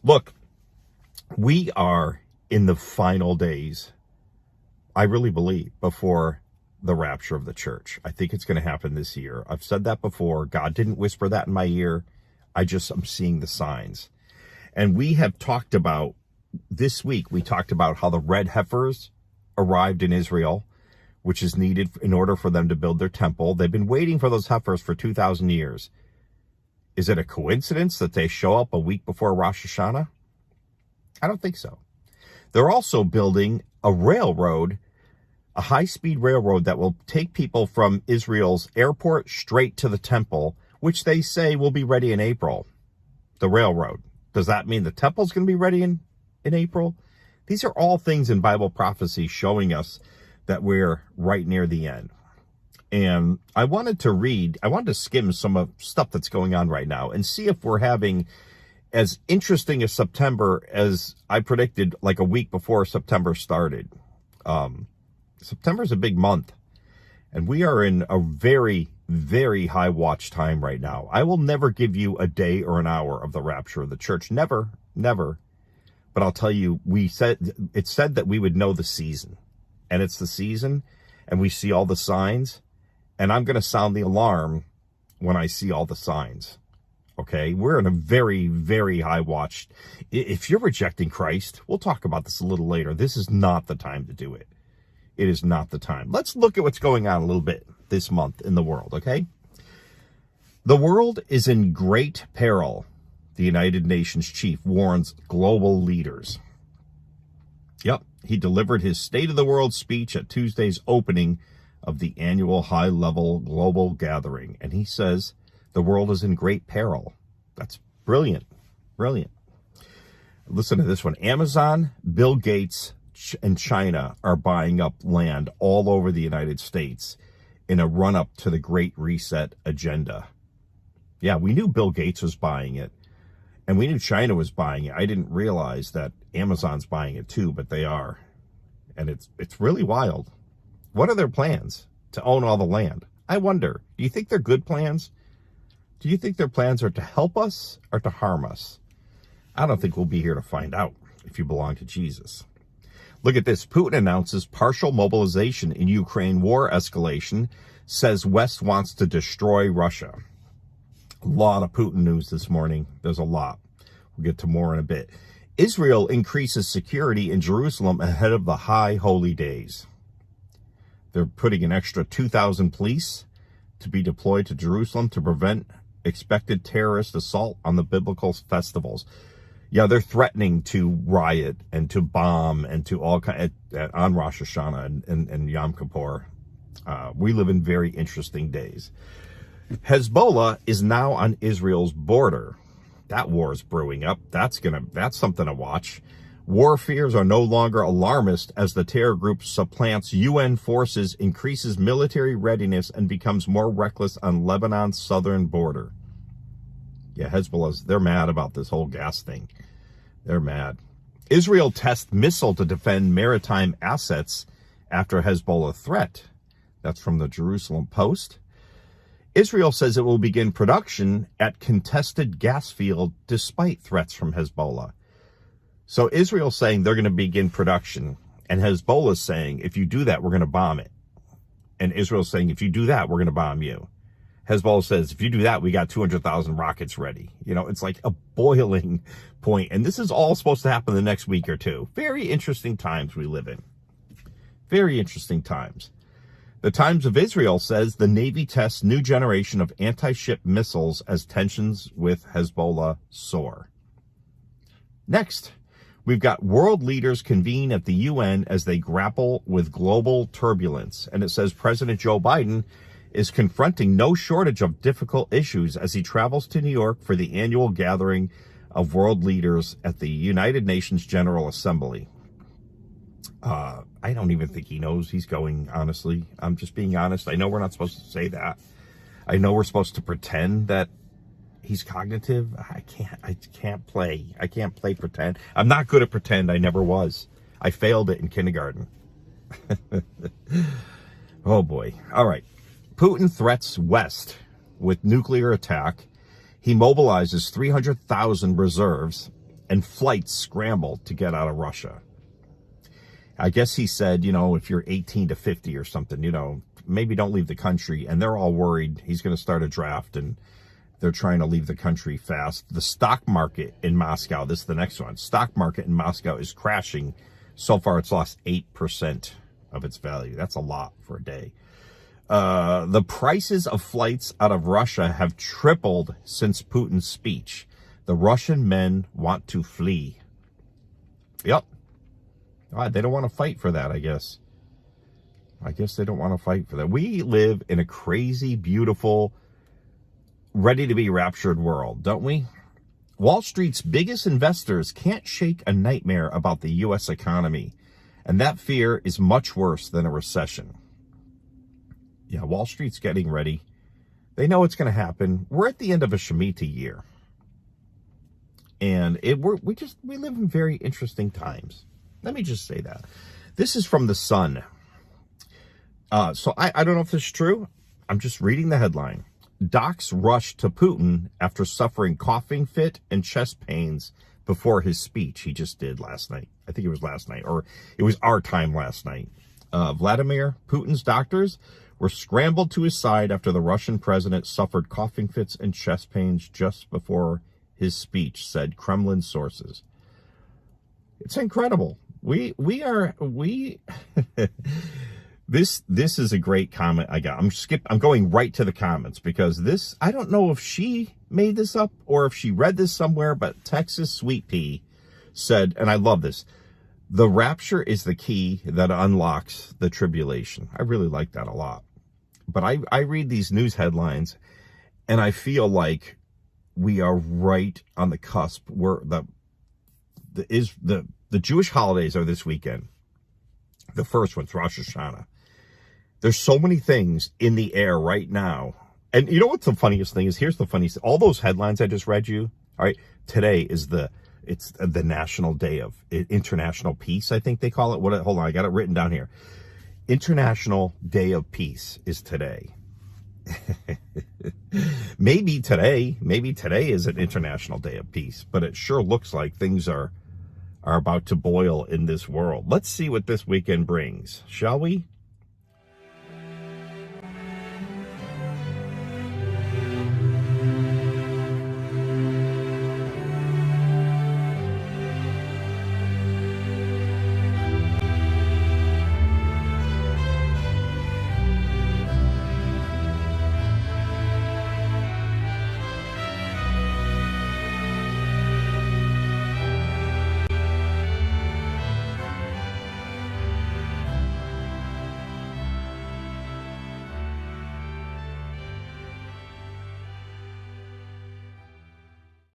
Look, we are in the final days, I really believe, before the rapture of the church. I think it's going to happen this year. I've said that before. God didn't whisper that in my ear. I'm seeing the signs. And we have talked about, this week, we talked about how the red heifers arrived in Israel, which is needed in order for them to build their temple. They've been waiting for those heifers for 2,000 years. Is it a coincidence that they show up a week before Rosh Hashanah? I don't think so. They're also building a railroad, a high-speed railroad that will take people from Israel's airport straight to the temple, which they say will be ready in April. The railroad. Does that mean the temple's going to be ready in April? These are all things in Bible prophecy showing us that we're right near the end. And I wanted to skim some of stuff that's going on right now and see if we're having as interesting a September as I predicted like a week before September started. September's a big month, and we are in a very, very high watch time right now. I will never give you a day or an hour of the rapture of the church. Never, never. But I'll tell you, it said that we would know the season, and it's the season, and we see all the signs, and I'm going to sound the alarm when I see all the signs. Okay, we're in a very, very high watch. If you're rejecting Christ, we'll talk about this a little later. This is not the time to do it. It is not the time. Let's look at what's going on a little bit this month in the world, okay? The world is in great peril, the United Nations chief warns global leaders. Yep, he delivered his State of the World speech at Tuesday's opening of the annual high-level global gathering, and he says the world is in great peril. That's brilliant, brilliant. Listen to this one. Amazon, Bill Gates, and China are buying up land all over the United States in a run-up to the Great Reset agenda. Yeah, we knew Bill Gates was buying it, and we knew China was buying it. I didn't realize that Amazon's buying it too, but they are. And it's really wild. What are their plans? To own all the land? I wonder, do you think they're good plans? Do you think their plans are to help us or to harm us? I don't think we'll be here to find out if you belong to Jesus. Look at this. Putin announces partial mobilization in Ukraine war escalation, says West wants to destroy Russia. A lot of Putin news this morning. There's a lot. We'll get to more in a bit. Israel increases security in Jerusalem ahead of the high holy days. They're putting an extra 2,000 police to be deployed to Jerusalem to prevent expected terrorist assault on the biblical festivals. Yeah, they're threatening to riot and to bomb and to all kind on Rosh Hashanah and Yom Kippur. We live in very interesting days. Hezbollah is now on Israel's border. That war is brewing up. That's something to watch. War fears are no longer alarmist as the terror group supplants UN forces, increases military readiness, and becomes more reckless on Lebanon's southern border. Yeah, they're mad about this whole gas thing. They're mad. Israel tests missile to defend maritime assets after Hezbollah threat. That's from the Jerusalem Post. Israel says it will begin production at contested gas field despite threats from Hezbollah. So Israel's saying they're going to begin production, and Hezbollah's saying, if you do that, we're going to bomb it. And Israel's saying, if you do that, we're going to bomb you. Hezbollah says, if you do that, we got 200,000 rockets ready. You know, it's like a boiling point. And this is all supposed to happen the next week or two. Very interesting times we live in. Very interesting times. The Times of Israel says the Navy tests new generation of anti-ship missiles as tensions with Hezbollah soar. Next, we've got world leaders convene at the UN as they grapple with global turbulence. And it says President Joe Biden is confronting no shortage of difficult issues as he travels to New York for the annual gathering of world leaders at the United Nations General Assembly. I don't even think he knows he's going, honestly. I'm just being honest. I know we're not supposed to say that. I know we're supposed to pretend that he's cognitive. I can't play pretend. I'm not good at pretend. I never was. I failed it in kindergarten. Oh boy. All right. Putin threats West with nuclear attack. He mobilizes 300,000 reserves and flights scrambled to get out of Russia. I guess he said, if you're 18 to 50 or something, maybe don't leave the country. And they're all worried he's going to start a draft and they're trying to leave the country fast. The stock market in Moscow, this is the next one. Stock market in Moscow is crashing. So far, it's lost 8% of its value. That's a lot for a day. The prices of flights out of Russia have tripled since Putin's speech. The Russian men want to flee. Yep. They don't want to fight for that, I guess. I guess they don't want to fight for that. We live in a crazy, beautiful, ready-to-be raptured world, don't we? Wall Street's biggest investors can't shake a nightmare about the U.S. economy, and that fear is much worse than a recession. Yeah, Wall Street's getting ready. They know it's going to happen. We're at the end of a Shemitah year, and we live in very interesting times. Let me just say that. This is from The Sun. So I don't know if this is true. I'm just reading the headline. Docs rushed to Putin after suffering coughing fit and chest pains before his speech he just did last night. I think it was last night, or it was our time last night. Vladimir Putin's doctors were scrambled to his side after the Russian president suffered coughing fits and chest pains just before his speech, said Kremlin sources. It's incredible. This is a great comment I got. I'm going right to the comments because this, I don't know if she made this up or if she read this somewhere, but Texas Sweet Pea said, and I love this, the rapture is the key that unlocks the tribulation. I really like that a lot. But I read these news headlines and I feel like we are right on the cusp where the Jewish holidays are this weekend. The first one's Rosh Hashanah. There's so many things in the air right now. And you know what's the funniest thing is? Here's the funniest. All those headlines I just read you, all right, today is it's the National Day of International Peace, I think they call it. Hold on, I got it written down here. International Day of Peace is today. Maybe today is an International Day of Peace, but it sure looks like things are about to boil in this world. Let's see what this weekend brings, shall we?